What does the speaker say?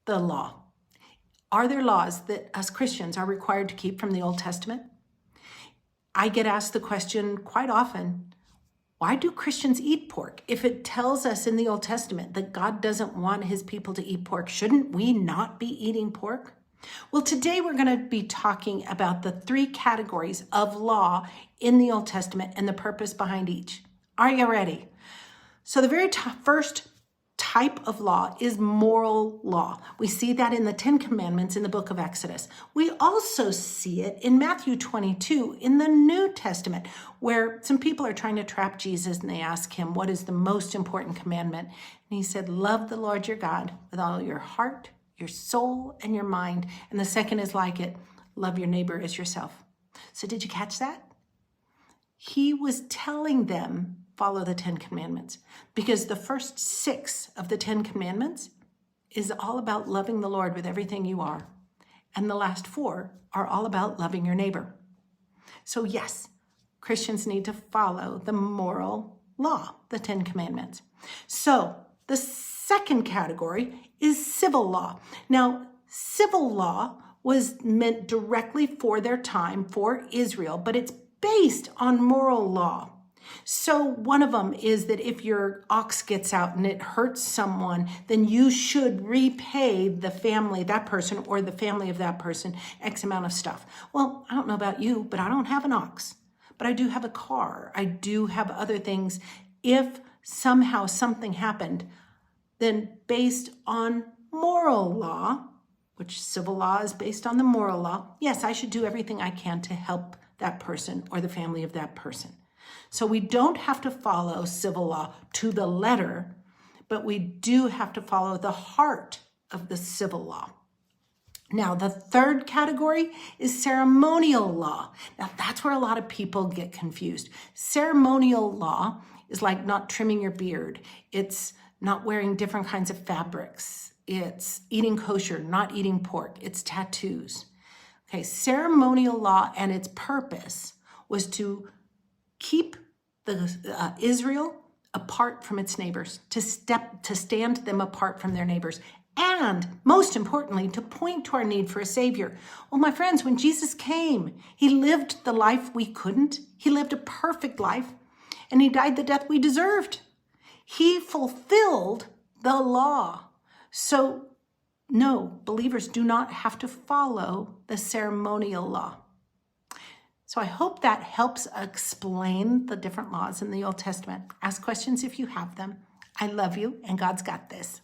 the law. Are there laws that us Christians are required to keep from the Old Testament? I get asked the question quite often, why do Christians eat pork? If it tells us in the Old Testament that God doesn't want his people to eat pork, shouldn't we not be eating pork? Well, today we're going to be talking about the 3 categories of law in the Old Testament and the purpose behind each. Are you ready? So the very first type of law is moral law. We see that in the 10 Commandments in the book of Exodus. We also see it in Matthew 22 in the New Testament, where some people are trying to trap Jesus and they ask him, what is the most important commandment? And he said, love the Lord your God with all your heart, your soul, and your mind. And the second is like it, love your neighbor as yourself. So did you catch that? He was telling them, follow the 10 Commandments, because the first 6 of the 10 Commandments is all about loving the Lord with everything you are. And the last 4 are all about loving your neighbor. So yes, Christians need to follow the moral law, the 10 Commandments. So the second category is civil law. Now, civil law was meant directly for their time, for Israel, but it's based on moral law. So one of them is that if your ox gets out and it hurts someone, then you should repay the family, that person, or the family of that person, X amount of stuff. Well, I don't know about you, but I don't have an ox, but I do have a car. I do have other things. If somehow something happened, then based on moral law, which civil law is based on the moral law, yes, I should do everything I can to help that person or the family of that person. So we don't have to follow civil law to the letter, but we do have to follow the heart of the civil law. Now, the third category is ceremonial law. Now, that's where a lot of people get confused. Ceremonial law is like not trimming your beard. It's not wearing different kinds of fabrics. It's eating kosher, not eating pork. It's tattoos. Okay, ceremonial law and its purpose was to keep the Israel apart from its neighbors, to stand them apart from their neighbors, and most importantly, to point to our need for a Savior. Well, my friends, when Jesus came, he lived the life we couldn't. He lived a perfect life, and he died the death we deserved. He fulfilled the law. So no, believers do not have to follow the ceremonial law. So I hope that helps explain the different laws in the Old Testament. Ask questions if you have them. I love you, and God's got this.